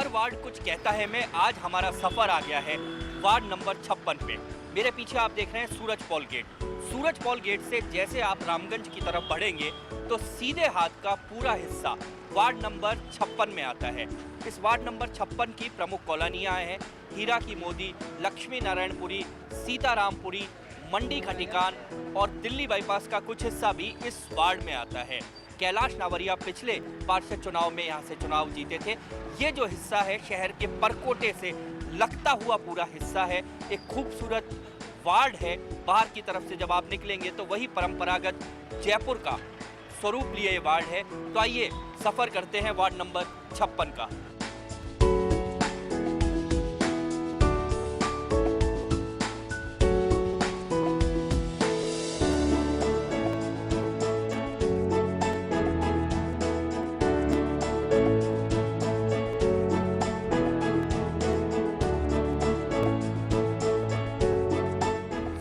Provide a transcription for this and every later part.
हर ward कुछ कहता है मैं आज हमारा सफर आ गया है वार्ड नंबर 56 पे। मेरे पीछे आप देख रहे हैं सूरज पॉल गेट। सूरज पॉल गेट से जैसे आप रामगंज की तरफ बढ़ेंगे तो सीधे हाथ का पूरा हिस्सा वार्ड नंबर 56 में आता है। इस वार्ड नंबर 56 की प्रमुख कॉलोनियाँ हैं हीरा की मोदी, लक्ष्मी नारायणपुरी, सीतारामपुरी, मंडी खटिकान और दिल्ली बाईपास का कुछ हिस्सा भी इस वार्ड में आता है। कैलाश नावरिया पिछले पार्षद चुनाव में यहाँ से चुनाव जीते थे। ये जो हिस्सा है शहर के परकोटे से लगता हुआ पूरा हिस्सा है, एक खूबसूरत वार्ड है। बाहर की तरफ से जब आप निकलेंगे तो वही परंपरागत जयपुर का स्वरूप लिए वार्ड है। तो आइए सफर करते हैं वार्ड नंबर 56 का।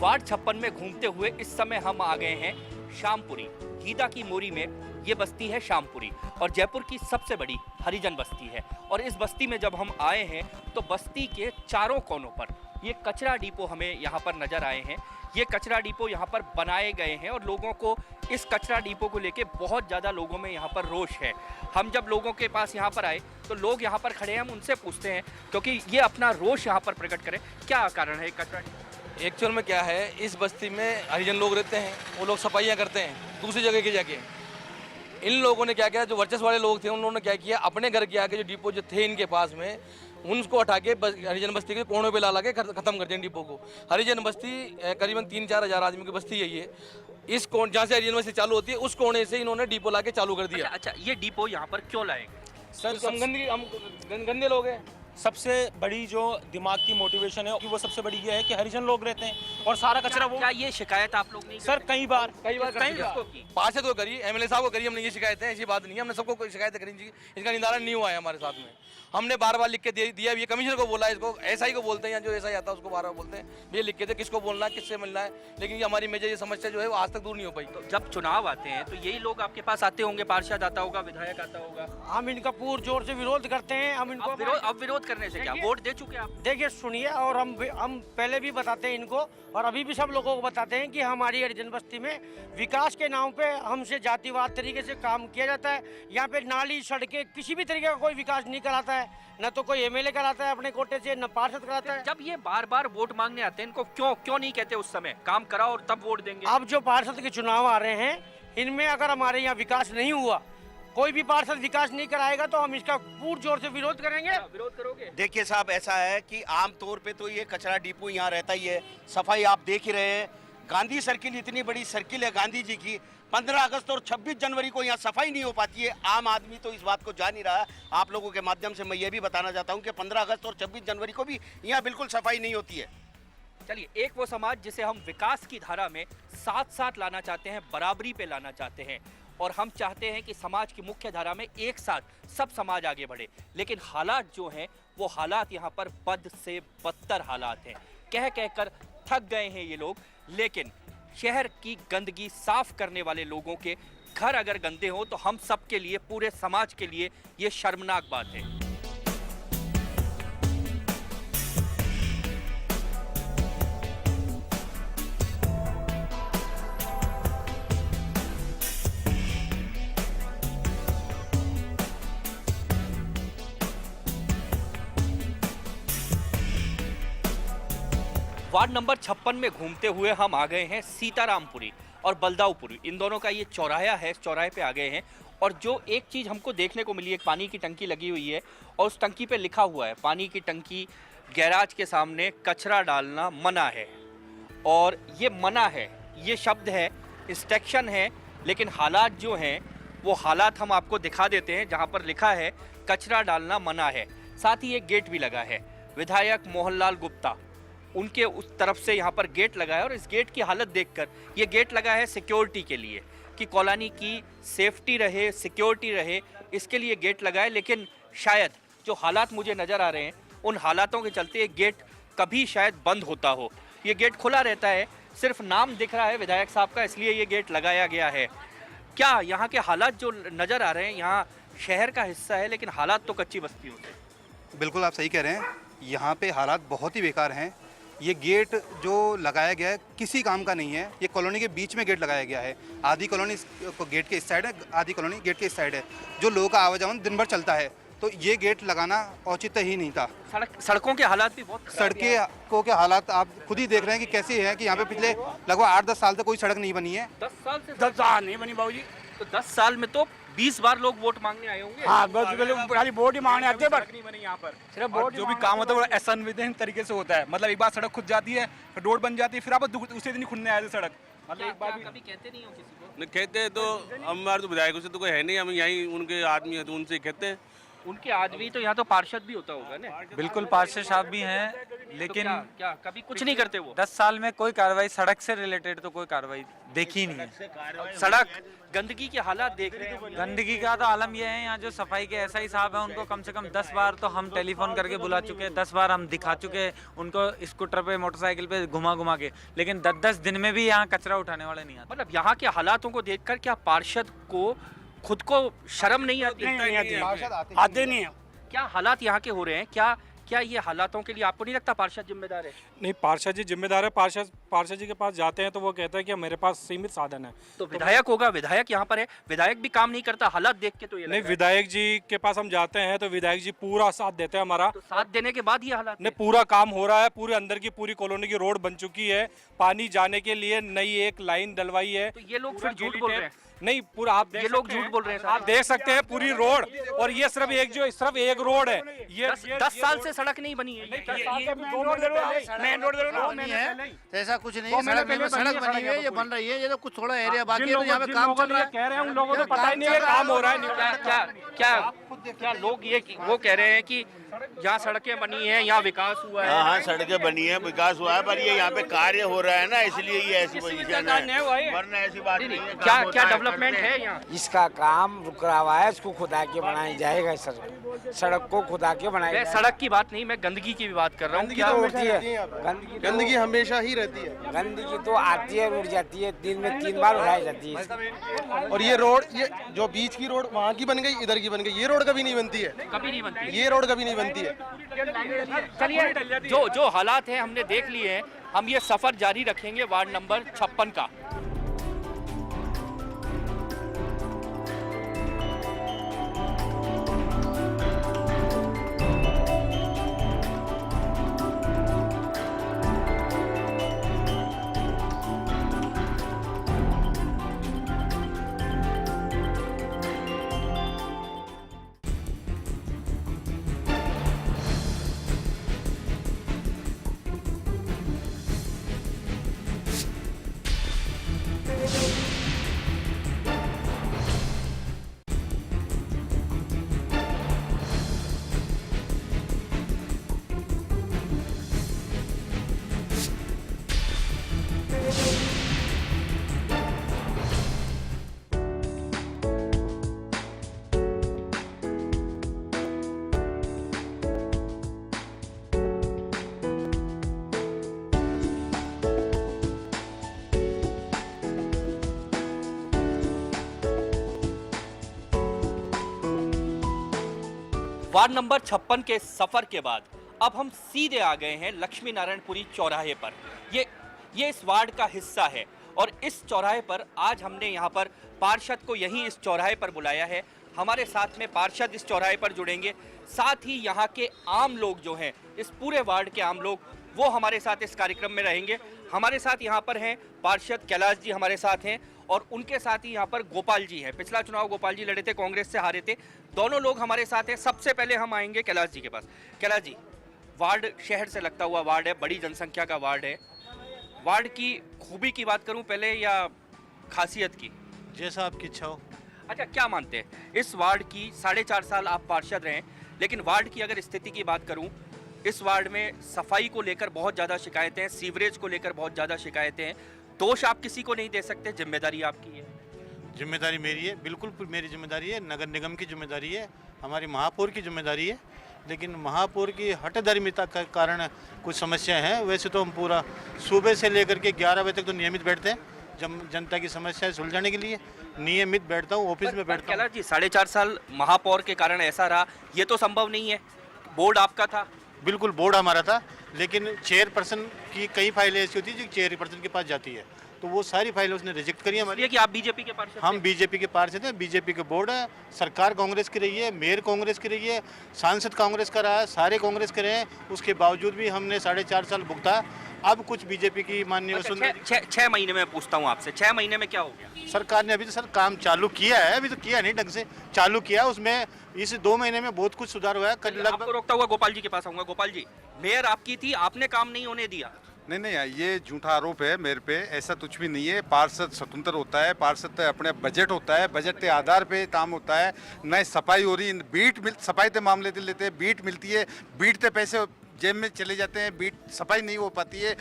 वार्ड 56 में घूमते हुए इस समय हम आ गए हैं शामपुरी। गीता की मोरी में ये बस्ती है शामपुरी और जयपुर की सबसे बड़ी हरिजन बस्ती है। और इस बस्ती में जब हम आए हैं तो बस्ती के चारों कोनों पर ये कचरा डिपो हमें यहाँ पर नजर आए हैं। ये कचरा डिपो यहाँ पर बनाए गए हैं और लोगों को इस कचरा डिपो को लेके बहुत ज़्यादा लोगों में यहाँ पर रोष है। हम जब लोगों के पास यहाँ पर आए तो लोग यहाँ पर खड़े हैं, हम उनसे पूछते हैं क्योंकि ये अपना रोष यहाँ पर प्रकट करें, क्या कारण है कचरा डिपो? एक्चुअल में क्या है, इस बस्ती में हरिजन लोग रहते हैं, वो लोग सफाइयाँ करते हैं दूसरी जगह की जाके। इन लोगों ने क्या किया, जो वर्चस्व वाले लोग थे उन्होंने क्या किया, अपने घर के आगे जो डिपो जो थे इनके पास में उनको हटा के हरिजन बस्ती के कोनों पे ला के खत्म कर दिया डिपो को। हरिजन बस्ती करीबन 3-4 हज़ार आदमी की बस्ती है ये। इस कोण जहाँ से हरिजन बस्ती चालू होती है उस कोने से इन्होंने डिपो ला के चालू कर दिया। अच्छा, ये डिपो यहाँ पर क्यों लाएंगे? सर हम गंदे लोग हैं। सबसे बड़ी जो दिमाग की मोटिवेशन है वो सबसे बड़ी ये है कि हरिजन लोग रहते हैं और सारा कचरा वो। क्या ये शिकायत आप लोग नहीं सर कई बार पार्षद को करी, एमएलए साहब को करी, हमने ये शिकायतें, ऐसी बात नहीं है, हमने सबको शिकायतें करी, इसका निदान नहीं हुआ है हमारे साथ में। हमने बार बार लिख के दिया, ये कमिश्नर को बोला, इसको एसआई को बोलते हैं, या जो एसआई आता है उसको बार बार बोलते हैं, ये लिख के थे किसको बोलना है, किससे मिलना है, लेकिन ये हमारी मेजर ये समस्या जो है वो आज तक दूर नहीं हो पाई। तो जब चुनाव आते हैं तो यही लोग आपके पास आते होंगे, पार्षद आता होगा, विधायक आता होगा। हम इनका पूर्ण जोर से विरोध करते हैं। हम इनको अब विरोध करने से क्या, वोट दे चुके आप? देखिए सुनिए, और हम पहले भी बताते हैं इनको और अभी भी सब लोगों को बताते हैं कि हमारी हरिजन बस्ती में विकास के नाम पे हमसे जातिवाद तरीके से काम किया जाता है। यहाँ पे नाली, सड़कें, किसी भी तरीके का कोई विकास नहीं कराता है, न तो कोई एमएलए कराता है अपने कोटे से, न पार्षद कराता है। जब ये बार बार वोट मांगने आते हैं इनको क्यों नहीं कहते उस समय काम कराओ और तब वोट देंगे? अब जो पार्षद के चुनाव आ रहे हैं इनमें अगर हमारे यहाँ विकास नहीं हुआ, कोई भी पार्षद विकास नहीं कराएगा तो हम इसका पूर्ण जोर से विरोध करेंगे। विरोध करोगे? देखिए साहब, ऐसा है कि आम तौर पे तो ये कचरा डिपो यहाँ रहता ही है, सफाई आप देख ही रहे हैं। गांधी सर्किल इतनी बड़ी सर्किल है गांधी जी की, 15 अगस्त और 26 जनवरी को यहाँ सफाई नहीं हो पाती है। आम आदमी तो इस बात को जान ही रहा है। आप लोगों के माध्यम से मैं ये भी बताना चाहता हूँ कि 15 अगस्त और 26 जनवरी को भी यहाँ बिल्कुल सफाई नहीं होती है। चलिए, एक वो समाज जिसे हम विकास की धारा में साथ साथ लाना चाहते हैं, बराबरी पे लाना चाहते हैं, और हम चाहते हैं कि समाज की मुख्य धारा में एक साथ सब समाज आगे बढ़े। लेकिन हालात जो हैं वो हालात यहाँ पर बद से बदतर हालात हैं। कह कहकर थक गए हैं ये लोग। लेकिन शहर की गंदगी साफ करने वाले लोगों के घर अगर गंदे हों तो हम सब के लिए, पूरे समाज के लिए ये शर्मनाक बात है। वार्ड नंबर 56 में घूमते हुए हम आ गए हैं सीतारामपुरी और बलदाऊपुरी। इन दोनों का ये चौराहा है, इस चौराहे पे आ गए हैं। और जो एक चीज़ हमको देखने को मिली है, पानी की टंकी लगी हुई है और उस टंकी पे लिखा हुआ है, पानी की टंकी गैराज के सामने कचरा डालना मना है। और ये मना है, ये शब्द है, इंस्ट्रक्शन है, लेकिन हालात जो हैं वो हालात हम आपको दिखा देते हैं जहाँ पर लिखा है कचरा डालना मना है। साथ ही एक गेट भी लगा है। विधायक मोहनलाल गुप्ता, उनके उस तरफ से यहाँ पर गेट लगा है और इस गेट की हालत देखकर, ये गेट लगा है सिक्योरिटी के लिए कि कॉलोनी की सेफ्टी रहे, सिक्योरिटी रहे, इसके लिए गेट लगा है। लेकिन शायद जो हालात मुझे नज़र आ रहे हैं उन हालातों के चलते ये गेट कभी शायद बंद होता हो। ये गेट खुला रहता है, सिर्फ नाम दिख रहा है विधायक साहब का, इसलिए ये गेट लगाया गया है। क्या यहाँ के हालात जो नज़र आ रहे हैं, यहाँ शहर का हिस्सा है लेकिन हालात तो कच्ची बस्ती होते हैं। बिल्कुल आप सही कह रहे हैं, यहाँ पे हालात बहुत ही बेकार हैं। ये गेट जो लगाया गया है किसी काम का नहीं है। ये कॉलोनी के बीच में गेट लगाया गया है। आधी कॉलोनी गेट के इस साइड है, आधी कॉलोनी गेट के इस साइड है, जो लोगों का आवाजावन दिन भर चलता है। तो ये गेट लगाना औचित्य ही नहीं था। सड़कों के हालात भी बहुत खराब हैं। सड़कों के हालात आप खुद ही देख रहे हैं कि कैसे हैं कि यहाँ पे पिछले लगभग 8-10 साल से कोई सड़क नहीं बनी है। 10 साल से 10 साल नहीं बनी बाबूजी। तो 10 साल में तो 20 बार लोग वोट मांगने आए होंगे। हाँ, बस खाली वोट ही मांगने आते हैं, पर नहीं बनी यहाँ पर। सिर्फ और वोट जो भी काम होता है वो असंविधानिक तरीके से होता है। मतलब एक बार सड़क खुद जाती है, फिर रोड बन जाती है, फिर आप उसी दिन ही खुलने आए थे सड़क। मतलब एक बार भी कभी कहते नहीं हो किसी को? नहीं कहते हैं तो हमारे तो विधायकों से तो कोई है नहीं, हम यहीं उनके आदमी हैं तो उनसे कहते हैं। उनके आदमी तो यहाँ तो पार्षद भी होता होगा ना। बिल्कुल पार्षद साहब भी हैं, तो लेकिन क्या कभी कुछ नहीं करते वो? 10 साल में कोई कार्रवाई सड़क से रिलेटेड तो कोई कार्रवाई देखी नहीं है। सड़क गंदगी के हालात देख रहे हैं। गंदगी का तो आलम यह है, यहाँ जो सफाई के एसआई साहब हैं उनको कम से कम 10 बार तो हम टेलीफोन करके बुला चुके हैं, 10 बार हम दिखा चुके हैं उनको स्कूटर पे मोटरसाइकिल पे घुमा के, लेकिन 10-10 दिन में भी यहाँ कचरा उठाने वाले नहीं आते। मतलब यहाँ के हालातों को देखकर क्या पार्षद को खुद को शर्म नहीं आती? नहीं आते नहीं है। क्या हालात यहाँ के हो रहे हैं? क्या ये हालातों के लिए आपको नहीं लगता पार्षद जिम्मेदार है? नहीं, पार्षद जी जिम्मेदार है। पार्षद जी के पास जाते हैं तो वो कहता है कि मेरे पास सीमित साधन है। तो विधायक होगा, विधायक यहाँ पर है, विधायक भी काम नहीं करता। हालात देख के तो ये नहीं, लग रहा है। विधायक जी के पास हम जाते हैं तो विधायक जी पूरा साथ देते हैं हमारा। तो साथ देने के बाद ये हालात नहीं, पूरा काम हो रहा है। पूरे अंदर की पूरी कॉलोनी की रोड बन चुकी है। पानी जाने के लिए नई एक लाइन डलवाई है। तो ये लोग फिर झूठ बोल रहे हैं। नहीं, पूरा आप ये लोग झूठ बोल रहे हैं। आप देख सकते हैं पूरी रोड, और ये सिर्फ एक रोड है। ये 10 साल से सड़क नहीं बनी है। मेन रोड तो ऐसा कुछ नहीं है, सड़क में सड़क बनी हुई है, ये बन रही है। ये तो कुछ थोड़ा एरिया बाकी है, तो यहाँ पे काम चल रहा है। कह रहे हैं उन लोगों को पता ही नहीं है काम हो रहा है। क्या लोग ये वो कह रहे हैं कि यहाँ सड़कें बनी हैं, यहाँ विकास हुआ है। हाँ, सड़कें बनी है, विकास हुआ है, पर ये यहाँ पे कार्य हो रहा है ना, इसलिए ये ऐसी पोजीशन है, वरना ऐसी बात नहीं है। क्या डेवलपमेंट है यहाँ? इसका काम रुक रहा हुआ है, इसको खुदा के बनाया जाएगा। सड़क को खुदा के बनाया मैं सड़क की बात नहीं, मैं गंदगी की भी बात कर रहा हूँ। क्या होती है? गंदगी हमेशा ही रहती है। गंदगी तो आती है, उड़ जाती है, दिन में 3 बार उठाई जाती है। और ये रोड, ये जो बीच की रोड वहाँ की बन गई, इधर की बन गई, ये रोड कभी नहीं बनती है। कभी नहीं बनती। ये रोड कभी नहीं बनती है। चलिए, जो हालात हैं हमने देख लिए हैं, हम ये सफर जारी रखेंगे वार्ड नंबर 56 का। वार्ड नंबर 56 के सफर के बाद अब हम सीधे आ गए हैं लक्ष्मी नारायणपुरी चौराहे पर। ये इस वार्ड का हिस्सा है और इस चौराहे पर आज हमने यहाँ पर पार्षद को यहीं इस चौराहे पर बुलाया है। हमारे साथ में पार्षद इस चौराहे पर जुड़ेंगे, साथ ही यहाँ के आम लोग जो हैं, इस पूरे वार्ड के आम लोग, वो हमारे साथ इस कार्यक्रम में रहेंगे। हमारे साथ यहाँ पर हैं पार्षद कैलाश जी, हमारे साथ हैं, और उनके साथ ही यहाँ पर गोपाल जी हैं। पिछला चुनाव गोपाल जी लड़े थे, कांग्रेस से हारे थे। दोनों लोग हमारे साथ हैं। सबसे पहले हम आएंगे कैलाश जी के पास। कैलाश जी, वार्ड शहर से लगता हुआ वार्ड है, बड़ी जनसंख्या का वार्ड है। वार्ड की खूबी की बात करूं पहले या खासियत की? जैसा आपकी इच्छा हो। अच्छा, क्या मानते हैं इस वार्ड की? 4.5 साल आप पार्षद रहे, लेकिन वार्ड की अगर स्थिति की बात करूं, इस वार्ड में सफाई को लेकर बहुत ज़्यादा शिकायतें हैं, सीवरेज को लेकर बहुत ज़्यादा शिकायतें हैं। दोष आप किसी को नहीं दे सकते, जिम्मेदारी आपकी है। जिम्मेदारी मेरी है, बिल्कुल मेरी जिम्मेदारी है, नगर निगम की जिम्मेदारी है, हमारी महापौर की जिम्मेदारी है। लेकिन महापौर की हठधर्मिता के कारण कुछ समस्याएं हैं। वैसे तो हम पूरा सुबह से लेकर के 11 बजे तक तो नियमित बैठते हैं, जब जनता की समस्याएं सुलझाने के लिए नियमित बैठता हूँ, ऑफिस में बैठता हूँ। कैलाश जी, 4.5 साल महापौर के कारण ऐसा रहा, ये तो संभव नहीं है। बोर्ड आपका था? बिल्कुल बोर्ड हमारा था, लेकिन चेयरपर्सन की कई फाइलें ऐसी होती है जो चेयरपर्सन के पास जाती है, तो वो सारी फाइलें उसने रिजेक्ट करी हमारी। ये कि आप बीजेपी के पार्षद हम थे? बीजेपी के पार्षद हैं, बीजेपी के बोर्ड है, सरकार कांग्रेस की रही है, मेयर कांग्रेस की रही है, सांसद कांग्रेस का रहा है, सारे कांग्रेस के रहे हैं, उसके बावजूद भी हमने 4.5 साल भुगता। अब कुछ बीजेपी की माननीय अच्छा, वसुंधरा 6 महीने में पूछता हूँ आपसे, 6 महीने में क्या हो गया? सरकार ने अभी तो सर काम चालू किया है, अभी तो किया नहीं ढंग से, चालू किया, उसमें इस 2 महीने में बहुत कुछ सुधार हुआ है। आपको लगभग रोकता हुआ गोपाल जी के पास आऊंगा। गोपाल जी, मेयर आपकी थी, आपने काम नहीं होने दिया। नहीं, ये झूठा आरोप है मेरे पे, ऐसा कुछ भी नहीं है। पार्षद स्वतंत्र होता है, पार्षद अपने बजट होता है, बजट के आधार पे काम होता है। नए सफाई हो रही, सफाई के मामले लेते हैं, बीट मिलती है, बीट के पैसे जेब में चले जाते हैं, बीट सफाई नहीं हो पाती है,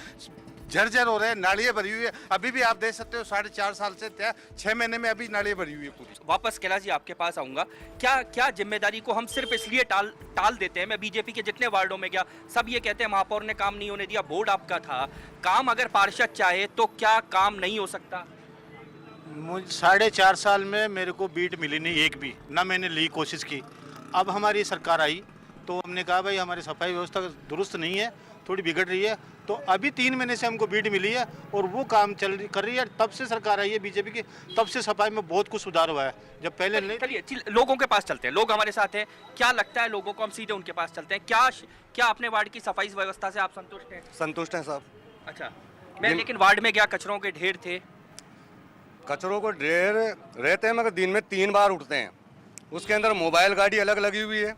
जर्जर हो रहे हैं, नालियाँ भरी हुई है। अभी भी आप देख सकते हो 4.5 साल से 6 महीने में अभी नालियाँ भरी हुई है पूरी। वापस कैलाश जी आपके पास आऊंगा। क्या जिम्मेदारी को हम सिर्फ इसलिए टाल देते हैं? मैं बीजेपी के जितने वार्डों में गया, सब ये कहते हैं महापौर ने काम नहीं होने दिया, बोर्ड आपका था। काम अगर पार्षद चाहे तो क्या काम नहीं हो सकता? 4.5 साल में मेरे को बीट मिली नहीं एक भी, ना मैंने ली कोशिश की। अब हमारी सरकार आई तो हमने कहा भाई हमारी सफाई व्यवस्था दुरुस्त नहीं है, थोड़ी बिगड़ रही है, तो अभी 3 महीने से हमको बीट मिली है और वो काम कर रही है। तब से सरकार आई है बीजेपी की, तब से सफाई में बहुत कुछ सुधार हुआ है, जब पहले नहीं। चलिए लोगों के पास चलते हैं, लोग हमारे साथ हैं। क्या लगता है लोगों को? हम सीधे उनके पास चलते हैं। क्या अपने वार्ड की सफाई व्यवस्था से आप संतुष्ट हैं? संतुष्ट हैं साहब। अच्छा, मैं लेकिन वार्ड में गया, कचरों के ढेर थे। कचरों को ढेर रहते हैं मगर दिन में 3 बार उठते हैं। उसके अंदर मोबाइल गाड़ी अलग लगी हुई है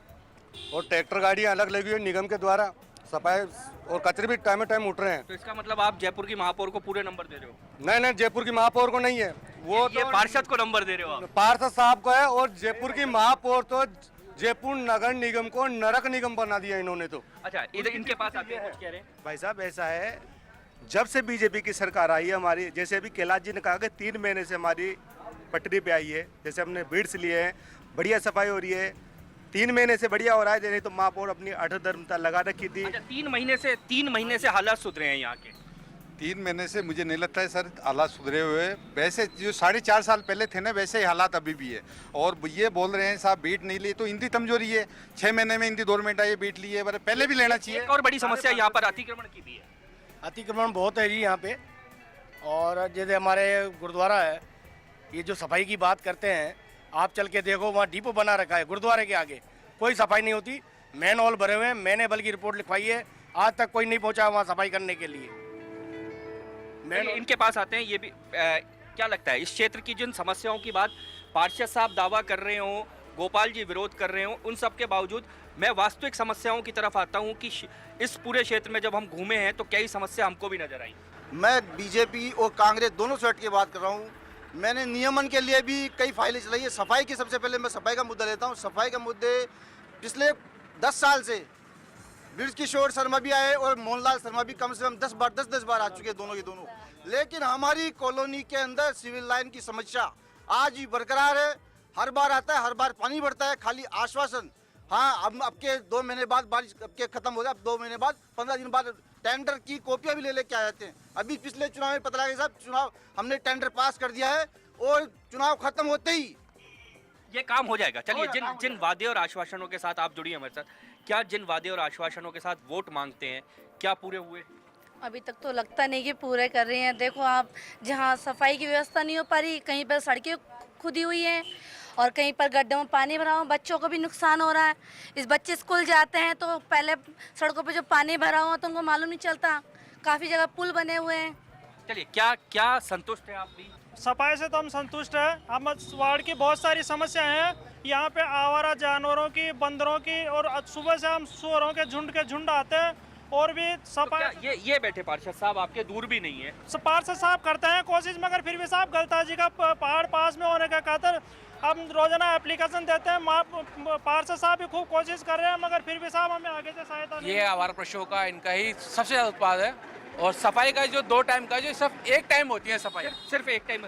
और ट्रैक्टर गाड़ियाँ अलग लगी हुई है निगम के द्वारा। सफाई और कचरे भी टाइम उठ रहे हैं। तो इसका मतलब आप जयपुर की महापौर को पूरे नंबर दे रहे हो? नहीं, जयपुर की महापौर को नहीं है, वो ये पार्षद को नंबर दे रहे हो आप? पार्षद साहब को है। और जयपुर की महापौर तो जयपुर नगर निगम को नरक निगम बना दिया इन्होंने तो। अच्छा, इधर इनके पास आते हैं, कुछ कह रहे हैं? भाई साहब ऐसा है, जब से बीजेपी की सरकार आई है हमारी, जैसे अभी कैलाश जी ने कहा कि 3 महीने से हमारी पटरी पे आई है, जैसे हमने बीड्स लिए हैं, बढ़िया सफाई हो रही है, 3 महीने से बढ़िया हो रहा है। नहीं तो महापौर अपनी अठधर्मता लगा रखी थी। अच्छा, 3 महीने से हालात सुधरे हैं यहाँ के? 3 महीने से मुझे नहीं लगता है सर हालात सुधरे हुए। वैसे जो 4.5 साल पहले थे ना, वैसे ही हालात अभी भी है। और ये बोल रहे हैं साहब बीट नहीं ली, तो इनकी कमजोरी है। 6 महीने में इनकी गवर्नमेंट आई, बीट ली है, पहले भी लेना चाहिए। एक और बड़ी समस्या यहाँ पर अतिक्रमण की भी है। अतिक्रमण बहुत है जी यहाँ पे। और जैसे हमारे गुरुद्वारा है, ये जो सफाई की बात करते हैं, आप चल के देखो, वहाँ डिपो बना रखा है गुरुद्वारे के आगे, कोई सफाई नहीं होती। मैन हॉल भरे हुए हैं, मैंने बल्कि रिपोर्ट लिखवाई है, आज तक कोई नहीं पहुंचा वहाँ सफाई करने के लिए। इनके पास आते हैं। ये भी क्या लगता है इस क्षेत्र की जिन समस्याओं की बात पार्षद साहब दावा कर रहे हो, गोपाल जी विरोध कर रहे हो, उन सब के बावजूद मैं वास्तविक समस्याओं की तरफ आता हूँ कि इस पूरे क्षेत्र में जब हम घूमे हैं तो कई समस्या हमको भी नजर आई। मैं बीजेपी और कांग्रेस दोनों से हट के बात कर रहा हूँ। मैंने नियमन के लिए भी कई फाइलें चलाई है। सफाई की सबसे पहले मैं सफाई का मुद्दा लेता हूँ। सफाई का मुद्दे पिछले 10 साल से ब्रिज किशोर शर्मा भी आए और मोहनलाल शर्मा भी कम से कम 10 बार आ चुके हैं, दोनों के दोनों। लेकिन हमारी कॉलोनी के अंदर सिविल लाइन की समस्या आज भी बरकरार है। हर बार आता है, हर बार पानी बढ़ता है, खाली आश्वासन। हाँ, अब के 2 महीने बाद बारिश के खत्म हो गया, अब 2 महीने बाद 15 दिन बाद टेंडर की कॉपियां भी ले आ जाते हैं। अभी पिछले चुनाव में पता लगा साहब, चुनाव हमने टेंडर पास कर दिया है और चुनाव खत्म होते ही ये काम हो जाएगा। चलिए, जिन वादे और आश्वासनों के साथ आप जुड़ी हमारे साथ, क्या जिन वादे और आश्वासनों के साथ वोट मांगते हैं क्या पूरे हुए? अभी तक तो लगता नहीं कि पूरे कर रहे हैं। देखो आप, जहाँ सफाई की व्यवस्था नहीं हो पा रही, कहीं पर सड़कें खुदी हुई हैं और कहीं पर गड्ढों में पानी भरा हुआ, बच्चों को भी नुकसान हो रहा है। इस बच्चे स्कूल जाते हैं तो पहले सड़कों पे जो पानी भरा हुआ तो उनको मालूम नहीं चलता। काफ़ी जगह पुल बने हुए हैं। चलिए, क्या संतुष्ट है आप भी? सफाई से तो हम संतुष्ट हैं। हम वार्ड की बहुत सारी समस्याएं हैं। यहाँ पे आवारा जानवरों की, बंदरों की, और सुबह से हम सुअरों के झुंड आते हैं और भी सफाई। तो ये बैठे पार्षद साहब आपके दूर भी नहीं है? पार्षद साहब करते हैं कोशिश, मगर फिर भी साहब गलता जी का पहाड़ पास में होने का खातिर हम रोजाना एप्लीकेशन देते हैं। पार्षद साहब भी खूब कोशिश कर रहे हैं, मगर फिर भी साहब हमें आगे से सहायता नहीं। ये आवारा पशुओं का इनका ही सबसे ज़्यादा उत्पाद है। और सफाई का जो 2 टाइम का, जो सिर्फ 1 टाइम होती है सफाई, सिर्फ 1 टाइम।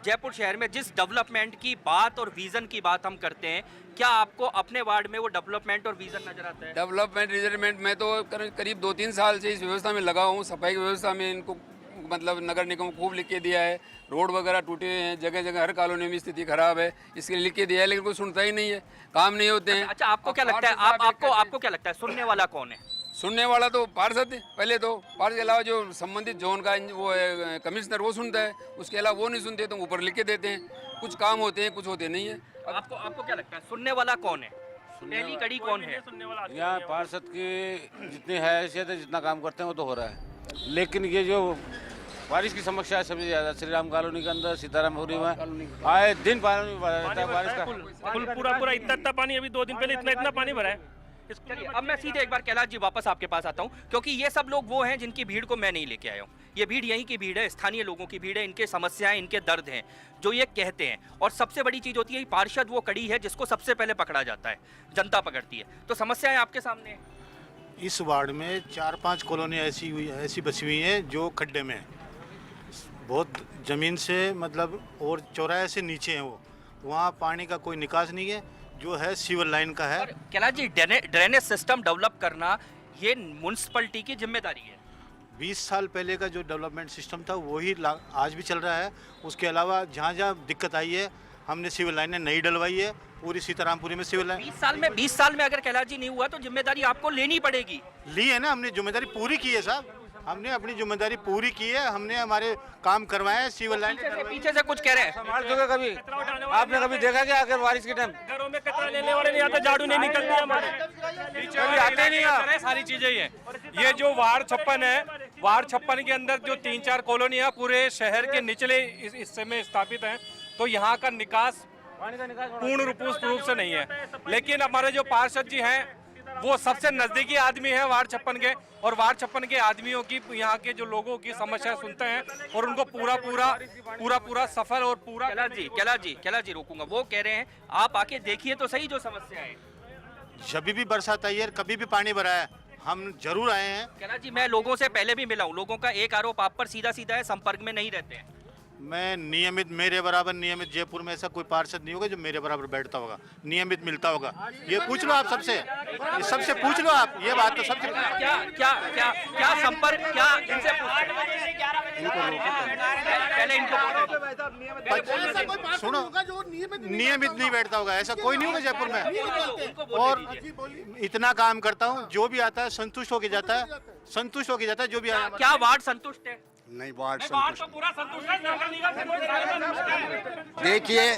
जयपुर शहर में जिस डेवलपमेंट की बात और विजन की बात हम करते हैं, क्या आपको अपने वार्ड में वो डेवलपमेंट और विजन नजर आता है? डेवलपमेंट रिजर्वमेंट, मैं तो करीब 2-3 साल से इस व्यवस्था में लगा हूँ, सफाई की व्यवस्था में। इनको मतलब नगर निगम को खूब लिख के दिया है, रोड वगैरह टूटे हुए हैं, जगह जगह हर कॉलोनी में स्थिति खराब है, इसके लिए लिख के दिया है, लेकिन कोई सुनता ही नहीं है, काम नहीं होते हैं। अच्छा, आपको क्या लगता है, आपको क्या लगता है सुनने वाला कौन है? सुनने वाला तो पार्षद है, पहले तो पार्षद के अलावा जो संबंधित जोन का वो है कमिश्नर, वो सुनता है, उसके अलावा वो नहीं सुनते, तो ऊपर लिख के देते हैं, कुछ काम होते हैं, कुछ होते नहीं है। आपको क्या लगता है सुनने वाला कौन है? पहली कड़ी कौन है? यहाँ पार्षद की जितनी हैसियत है, जितना काम करते हैं वो तो हो रहा है, लेकिन ये जो बारिश की समस्या है सबसे ज़्यादा श्री राम कॉलोनी के अंदर, सीतारामपुरी में आए दिन पानी भरा रहता है, बारिश का पूरा इतना पानी, अभी 2 दिन पहले इतना पानी भरा है। चलिए, अब मैं सीधे एक बार कैलाश जी वापस आपके पास आता हूं, क्योंकि ये सब लोग वो हैं जिनकी भीड़ को मैं नहीं लेके आया हूं। ये भीड़ यहीं की भीड़ है, स्थानीय लोगों की भीड़ है, इनके समस्याएं, इनके दर्द हैं जो ये कहते हैं। और सबसे बड़ी चीज होती है, पार्षद वो कड़ी है जिसको सबसे पहले पकड़ा जाता है, जनता पकड़ती है। तो समस्याएं आपके सामने है। इस वार्ड में 4-5 कॉलोनी ऐसी बसी हुई हैं जो खड्डे में है, बहुत ज़मीन से मतलब, और चौराहे से नीचे हैं वो, वहाँ पानी का कोई निकास नहीं है, जो है सीवर लाइन का है। Kailash ji, drainage system develop करना ये म्युनिसिपैलिटी की जिम्मेदारी है। 20 साल पहले का जो डेवलपमेंट सिस्टम था वही आज भी चल रहा है। उसके अलावा जहाँ जहाँ दिक्कत आई है, हमने सिविल लाइनें नई डलवाई है, पूरी सीतारामपुरी में सिविल लाइन। 20 साल में अगर कैलाश जी नहीं हुआ तो जिम्मेदारी आपको लेनी पड़ेगी। ली है ना, हमने जिम्मेदारी पूरी की है साहब, हमने अपनी जिम्मेदारी पूरी की है, हमने हमारे काम करवाए, सिविल लाइन। पीछे से कुछ कह रहे हैं, संभाल दोगे कभी? आपने कभी देखा क्या अगर बारिश के टाइम घरों में कचरा लेने वाले नहीं आते, झाड़ू नहीं निकलती हमारे, कभी आते नहीं आप? सारी चीजें ही है। ये जो वार्ड 56 है, वार्ड 56 के अंदर जो 3-4 कॉलोनी है पूरे शहर के निचले हिस्से में स्थापित है, तो यहाँ का निकास पूर्ण रूप से नहीं है। लेकिन हमारे जो पार्षद जी हैं वो सबसे नजदीकी आदमी है वार्ड 56 के, और वार्ड 56 के आदमियों की, यहाँ के जो लोगों की समस्या सुनते हैं और उनको पूरा सफल और पूरा। कैलाश जी रोकूंगा, वो कह रहे हैं आप आके देखिए तो सही जो समस्या है। जब भी बरसात आई है, कभी भी पानी भरा है, हम जरूर आए हैं। कैलाश जी, मैं लोगों से पहले भी मिला हूँ, लोगों का एक आरोप आप पर सीधा है, संपर्क में नहीं रहते हैं। मैं नियमित, मेरे बराबर नियमित जयपुर में ऐसा कोई पार्षद नहीं होगा जो मेरे बराबर बैठता होगा, नियमित मिलता होगा। ये पूछ लो आप सबसे पूछ लो आप, ये बात तो सबसे। क्या संपर्क, क्या इनसे सुनो, नियमित नहीं बैठता होगा, ऐसा कोई नहीं होगा जयपुर में। और इतना काम करता हूँ, जो भी आता है संतुष्ट होके जाता है, जो भी आया। क्या वार्ड संतुष्ट है? नहीं, वार्ड तो पूरा संतुष्ट है। देखिए,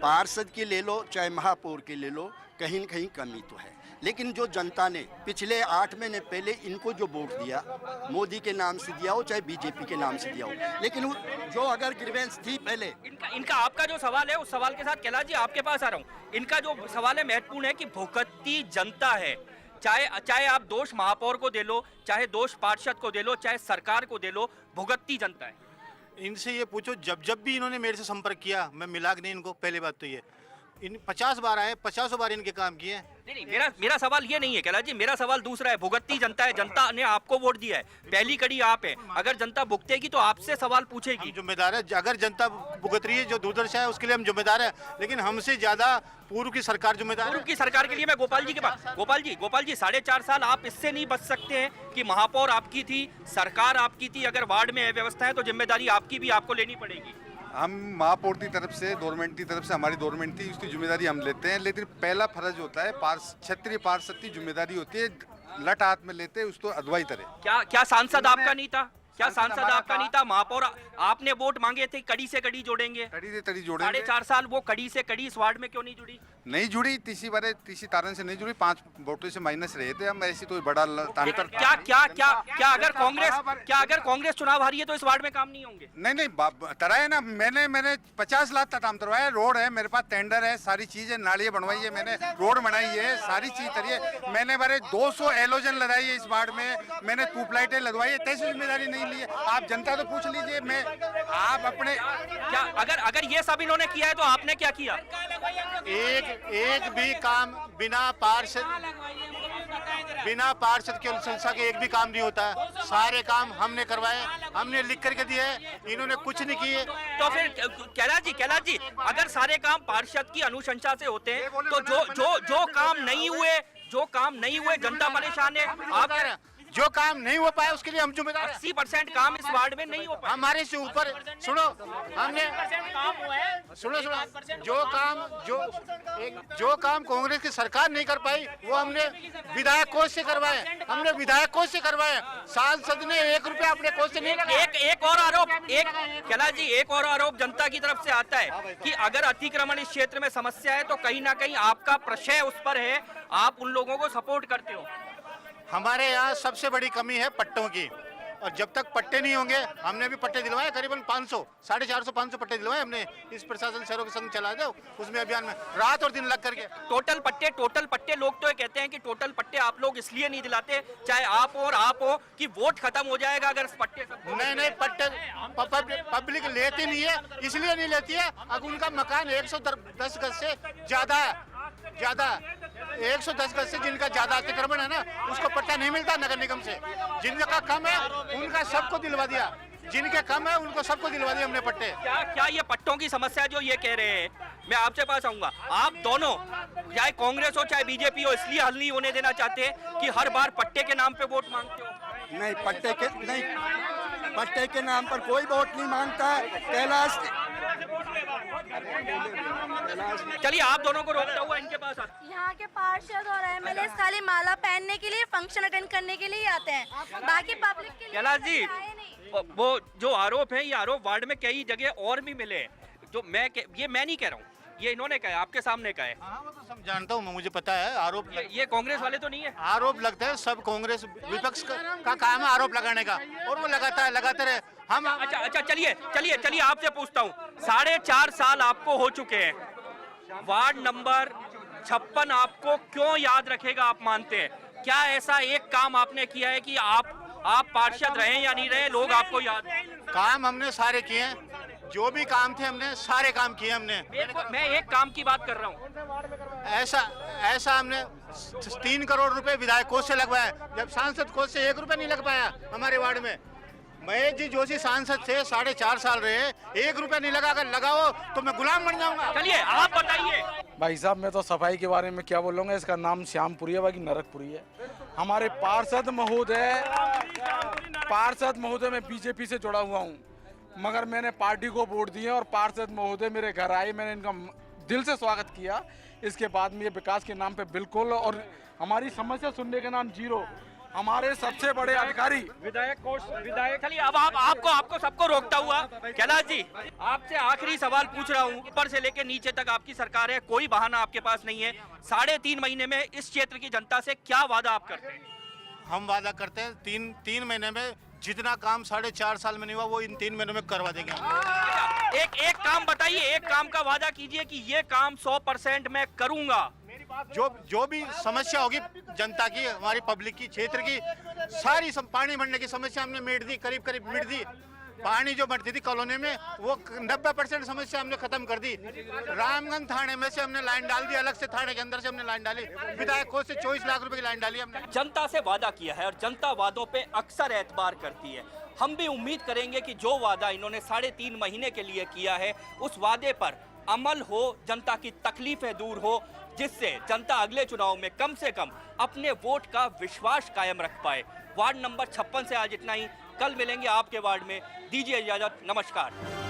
पार्षद की ले लो चाहे महापौर की ले लो, कहीं न कहीं कमी तो है, लेकिन जो जनता ने पिछले 8 महीने पहले इनको जो वोट दिया, मोदी के नाम से दिया हो चाहे बीजेपी के नाम से दिया हो, लेकिन जो अगर ग्रीवेंस थी पहले, इनका आपका जो सवाल है उस सवाल के साथ कैलाश जी आपके पास आ रहा हूँ। इनका जो सवाल है महत्वपूर्ण है कि भुगतती जनता है, चाहे आप दोष महापौर को दे लो, चाहे दोष पार्षद को दे लो, चाहे सरकार को दे लो, भुगतती जनता है। इनसे ये पूछो, जब भी इन्होंने मेरे से संपर्क किया, मैं मिला नहीं इनको। पहली बात तो ये, इन 50 बार आए, 50 बार इनके काम किए। नहीं, मेरा सवाल ये नहीं है कैलाश जी, मेरा सवाल दूसरा है। भुगतती जनता है, जनता ने आपको वोट दिया है, पहली कड़ी आप है, अगर जनता भुगतेगी तो आपसे सवाल पूछेगी। जिम्मेदार है, अगर जनता भुगत रही है, जो दूरदर्शन है, उसके लिए हम जिम्मेदार है, लेकिन हमसे ज्यादा पूर्व की सरकार जिम्मेदार है। पूर्व की सरकार के लिए मैं गोपाल जी के पास, गोपाल जी 4.5 साल आप इससे नहीं बच सकते हैं कि महापौर आपकी थी, सरकार आपकी थी, अगर वार्ड में व्यवस्था है तो जिम्मेदारी आपकी भी आपको लेनी पड़ेगी। हम महापौर की तरफ से, गवर्नमेंट की तरफ से हमारी गवर्नमेंट थी, उसकी जिम्मेदारी हम लेते हैं, लेकिन पहला फर्ज होता है क्षेत्रीय पार्षद की जिम्मेदारी होती है, लट हाथ में लेते हैं उसको अगुवाई करे। क्या सांसद आपका नहीं था? क्या सांसद आपका नहीं था? महापौर आपने वोट मांगे थे, कड़ी से कड़ी जोड़ेंगे, कड़ी से कड़ी जोड़ेंगे। 4.5 साल वो कड़ी से कड़ी इस वार्ड में क्यों नहीं जुड़ी? नहीं जुड़ी, तीसरी तारण से नहीं जुड़ी, 5 वोटों से माइनस रहे थे हम, ऐसी कोई बड़ा अंतर। क्या अगर कांग्रेस चुनाव हारी है तो इस वार्ड में काम नहीं होंगे? नहीं, कराए ना, मैंने 50 लाख का काम करवाया, रोड है मेरे पास, टेंडर है, सारी चीजें, नालियाँ बनवाई है मैंने, रोड बनाई है, सारी चीज करी है मैंने। मेरे 200 एलोजन लगाई है इस वार्ड में, मैंने ट्यूबलाइटें लगवाई है, कैसी जिम्मेदारी नहीं ली है? आप जनता तो पूछ लीजिए। आप अपने क्या अगर ये सब इन्होंने किया है तो आपने क्या किया? एक भी काम बिना पार्षद की अनुशंसा के एक भी काम नहीं होता है। सारे काम हमने करवाए, हमने लिख करके दिए, इन्होंने कुछ नहीं किए। तो फिर कैलाश जी अगर सारे काम पार्षद की अनुशंसा से होते हैं तो जो काम नहीं हुए जनता परेशान है। आप जो काम नहीं हो पाया उसके लिए हम जिम्मेदार हैं। 80% काम इस वार्ड में नहीं हो पाया। हमारे से ऊपर सुनो, हमने सुनो जो काम कांग्रेस की सरकार नहीं कर पाई वो हमने विधायक कोष से करवाए। हमने विधायक कोष से करवाए। सांसद ने 1 रुपया अपने कोष से नहीं लगाया। एक और आरोप, कैलाश जी, एक और आरोप जनता की तरफ से आता है कि अगर अतिक्रमण इस क्षेत्र में समस्या है तो कहीं ना कहीं आपका प्रश्रय उस पर है, आप उन लोगों को सपोर्ट करते हो। हमारे यहाँ सबसे बड़ी कमी है पट्टों की, और जब तक पट्टे नहीं होंगे, हमने भी पट्टे दिलवाए करीबन 500, 450-500 पट्टे दिलवाए हमने। इस प्रशासन शहरों के संग चला दो, उसमें अभियान में रात और दिन लग करके। टोटल पट्टे लोग तो ये कहते हैं कि टोटल पट्टे आप लोग इसलिए नहीं दिलाते, चाहे आप हो कि वोट खत्म हो जाएगा अगर पट्टे सब। नहीं, पट्टे पब्लिक लेती नहीं है, इसलिए नहीं लेती है अगर उनका मकान 110 गज से ज्यादा 110 गज से जिनका ज्यादा अतिक्रमण है ना, उसको पट्टा नहीं मिलता नगर निगम से। जिनका कम है उनका सबको दिलवा दिया, जिनके कम है उनको सबको दिलवा दिया हमने पट्टे। क्या ये पट्टों की समस्या जो ये कह रहे हैं, मैं आपसे पास आऊंगा, आप दोनों चाहे कांग्रेस हो चाहे बीजेपी हो इसलिए हल नहीं होने देना चाहते कि हर बार पट्टे के नाम पे वोट मांगते हो? नहीं, पट्टे के नाम पर कोई वोट नहीं मांगता है। कैलाश, चलिए आप दोनों को रोकता हुआ इनके पास यहाँ के पार्षद और एमएलए खाली माला पहनने के लिए, फंक्शन अटेंड करने के लिए आते हैं, बाकी पब्लिक के लिए कैलाश जी, वो जो आरोप है, ये आरोप वार्ड में कई जगह और भी मिले हैं, जो मैं नहीं कह रहा हूँ, ये इन्होंने कहा, आपके सामने कहा है। हाँ, वो तो सब जानता हूँ, मुझे पता है। आरोप ये कांग्रेस वाले तो नहीं है? आरोप लगता है, सब कांग्रेस विपक्ष का काम है आरोप लगाने का, और वो लगाते रहे। हम अच्छा, चलिए आपसे पूछता हूँ, 4.5 साल आपको हो चुके हैं, वार्ड नंबर 56 आपको क्यों याद रखेगा, आप मानते हैं? क्या ऐसा एक काम आपने किया है कि आप पार्षद रहे या नहीं रहे, लोग आपको याद? काम हमने सारे किए हैं, जो भी काम थे हमने सारे काम किए हमने। मैं एक काम की बात कर रहा हूँ। ऐसा हमने 3 करोड़ रुपए विधायक कोष से लगवाया, जब सांसद कोष से 1 रुपया नहीं लग पाया हमारे वार्ड में। महेश जी जोशी सांसद थे, 4.5 साल रहे, 1 रुपया नहीं लगा। अगर लगाओ तो मैं गुलाम बन जाऊंगा। चलिए आप बताइए। भाई साहब, मैं तो सफाई के बारे में क्या बोलूँगा, इसका नाम श्यामपुरी है, बाकी नरकपुरी है। हमारे पार्षद महोदय मैं बीजेपी से जुड़ा हुआ हूँ, मगर मैंने पार्टी को वोट दिए और पार्षद महोदय मेरे घर आए, मैंने इनका दिल से स्वागत किया। इसके बाद में ये विकास के नाम पे बिल्कुल, और हमारी समस्या सुनने के नाम जीरो। हमारे सबसे बड़े अधिकारी विधायक चलिए अब आपको सबको रोकता हुआ कैलाश जी, आपसे आखिरी सवाल पूछ रहा हूँ, ऊपर से लेकर नीचे तक आपकी सरकार है, कोई बहाना आपके पास नहीं है। 3.5 महीने में इस क्षेत्र की जनता से क्या वादा आप करते हैं? हम वादा करते हैं 3 महीने में जितना काम 4.5 साल में नहीं हुआ वो इन 3 महीनों में करवा देंगे। एक काम बताइए, एक काम का वादा कीजिए कि ये काम 100% मैं करूंगा। जो भी समस्या होगी जनता की, हमारी पब्लिक की, क्षेत्र की, सारी पानी भरने की समस्या हमने मिट दी, करीब मिट दी। पानी जो बढ़ती थी कॉलोनी में वो 90% समस्या हमने खत्म कर दी। रामगंज थाने में से हमने लाइन डाल दी, अलग से थाने के अंदर से हमने लाइन डाली, विधायक कोष से 24 लाख रुपए की लाइन डाली हमने। जनता से वादा किया है और जनता वादों पे अक्सर एतबार करती है। हम भी उम्मीद करेंगे कि जो वादा इन्होंने 3.5 महीने के लिए किया है उस वादे पर अमल हो, जनता की तकलीफें दूर हो, जिससे जनता अगले चुनाव में कम से कम अपने वोट का विश्वास कायम रख पाए। वार्ड नंबर 56 से आज इतना ही, कल मिलेंगे आपके वार्ड में। दीजिए इजाजत, नमस्कार।